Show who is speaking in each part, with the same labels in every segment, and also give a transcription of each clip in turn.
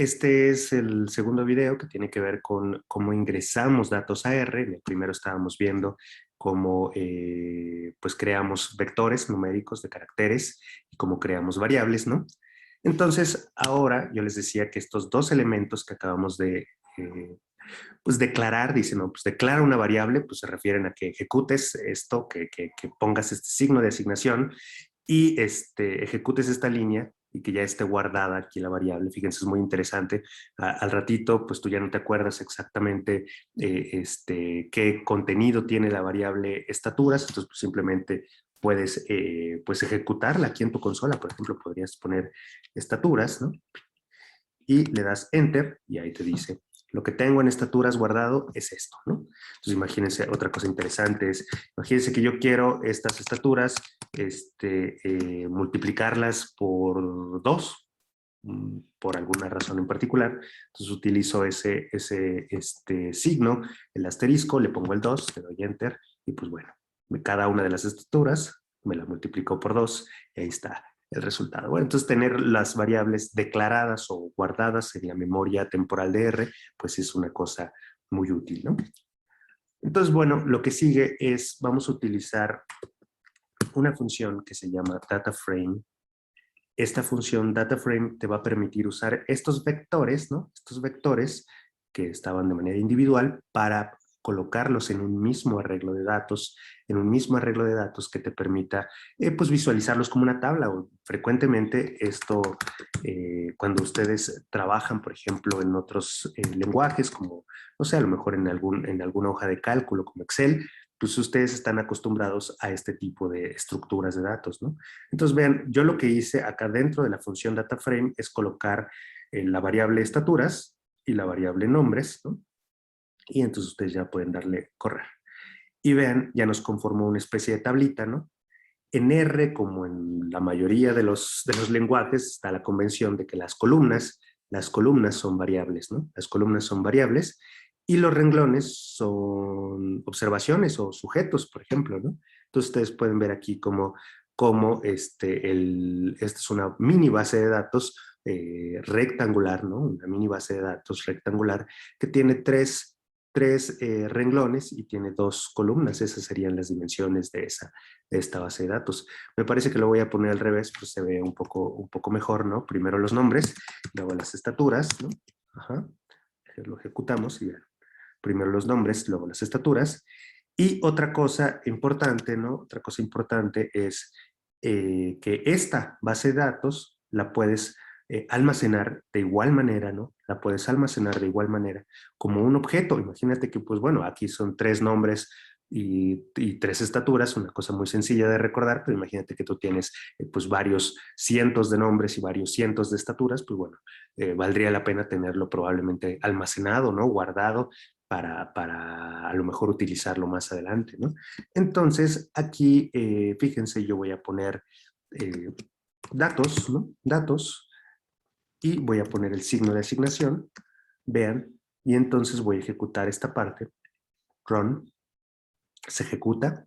Speaker 1: este es el segundo video que tiene que ver con cómo ingresamos datos a R. En el primero estábamos viendo cómo pues creamos vectores numéricos de caracteres y cómo creamos variables, ¿no? Entonces, ahora yo les decía que estos dos elementos que acabamos de pues declarar, dicen, no, pues declara una variable, pues se refieren a que ejecutes esto, que pongas este signo de asignación y ejecutes esta línea y que ya esté guardada aquí la variable. Fíjense, es muy interesante. Al ratito, pues tú ya no te acuerdas exactamente qué contenido tiene la variable estaturas, entonces pues, simplemente puedes pues ejecutarla aquí en tu consola. Por ejemplo, podrías poner estaturas, ¿no? Y le das Enter y ahí te dice, lo que tengo en estaturas guardado es esto, ¿no? Entonces imagínense, otra cosa interesante es, imagínense que yo quiero estas estaturas multiplicarlas por 2, por alguna razón en particular. Entonces utilizo ese signo, el asterisco, le pongo el 2, le doy Enter y pues bueno, cada una de las estaturas me la multiplico por 2 y ahí está el resultado. Bueno, entonces tener las variables declaradas o guardadas en la memoria temporal de R, pues es una cosa muy útil, ¿no? Entonces, bueno, lo que sigue es, vamos a utilizar una función que se llama DataFrame. Esta función DataFrame te va a permitir usar estos vectores, ¿no? Estos vectores que estaban de manera individual para colocarlos en un mismo arreglo de datos, que te permita pues visualizarlos como una tabla. O frecuentemente esto, cuando ustedes trabajan, por ejemplo, en otros lenguajes, como, no sé, a lo mejor en alguna hoja de cálculo como Excel, pues ustedes están acostumbrados a este tipo de estructuras de datos, ¿no? Entonces, vean, yo lo que hice acá dentro de la función DataFrame es colocar la variable estaturas y la variable nombres, ¿no? Y entonces ustedes ya pueden darle correr. Y vean, ya nos conformó una especie de tablita, ¿no? En R, como en la mayoría de los lenguajes, está la convención de que las columnas son variables, ¿no? Las columnas son variables y los renglones son observaciones o sujetos, por ejemplo, ¿no? Entonces ustedes pueden ver aquí cómo esta es una mini base de datos rectangular, ¿no? Una mini base de datos rectangular que tiene tres renglones y tiene 2 columnas. Esas serían las dimensiones de esta base de datos. Me parece que lo voy a poner al revés, pues se ve un poco mejor, ¿no? Primero los nombres, luego las estaturas, ¿no? Ajá. Lo ejecutamos y ya. Primero los nombres, luego las estaturas. Y otra cosa importante, ¿no? Otra cosa importante es que esta base de datos la puedes almacenar de igual manera, ¿no? La puedes almacenar de igual manera como un objeto. Imagínate que, pues bueno, aquí son 3 nombres y 3 estaturas, una cosa muy sencilla de recordar, pero imagínate que tú tienes pues varios cientos de nombres y varios cientos de estaturas, pues bueno, valdría la pena tenerlo probablemente almacenado, ¿no? Guardado para a lo mejor utilizarlo más adelante, ¿no? Entonces, aquí, fíjense, yo voy a poner datos, ¿no? Datos, y voy a poner el signo de asignación, vean, y entonces voy a ejecutar esta parte, run, se ejecuta.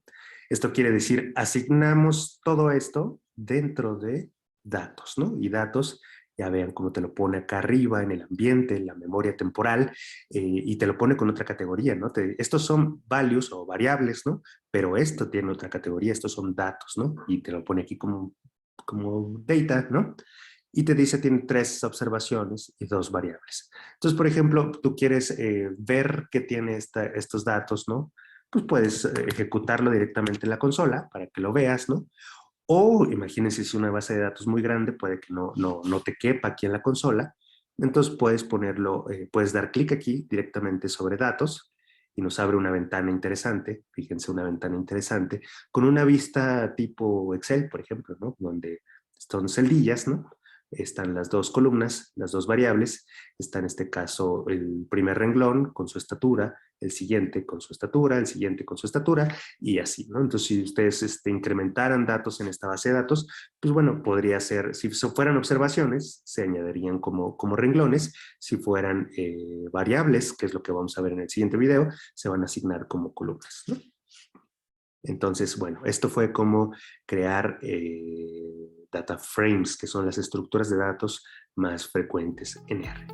Speaker 1: Esto quiere decir, asignamos todo esto dentro de datos, ¿no? Y datos, ya vean cómo te lo pone acá arriba en el ambiente, en la memoria temporal, y te lo pone con otra categoría, ¿no? Estos son values o variables, ¿no? Pero esto tiene otra categoría, estos son datos, ¿no? Y te lo pone aquí como data, ¿no? Y te dice tiene 3 observaciones y 2 variables. Entonces, por ejemplo, tú quieres ver qué tiene estos datos, ¿no? Pues puedes ejecutarlo directamente en la consola para que lo veas, ¿no? O imagínense si una base de datos muy grande puede que no te quepa aquí en la consola. Entonces puedes ponerlo, puedes dar clic aquí directamente sobre datos y nos abre una ventana interesante, fíjense, una ventana interesante, con una vista tipo Excel, por ejemplo, ¿no? Donde son celdillas, ¿no? Están las 2 columnas, las 2 variables, está en este caso el primer renglón con su estatura, el siguiente con su estatura, el siguiente con su estatura, y así, ¿no? Entonces, si ustedes incrementaran datos en esta base de datos, pues bueno, podría ser, si fueran observaciones, se añadirían como renglones, si fueran variables, que es lo que vamos a ver en el siguiente video, se van a asignar como columnas, ¿no? Entonces, bueno, esto fue como crear data frames, que son las estructuras de datos más frecuentes en R.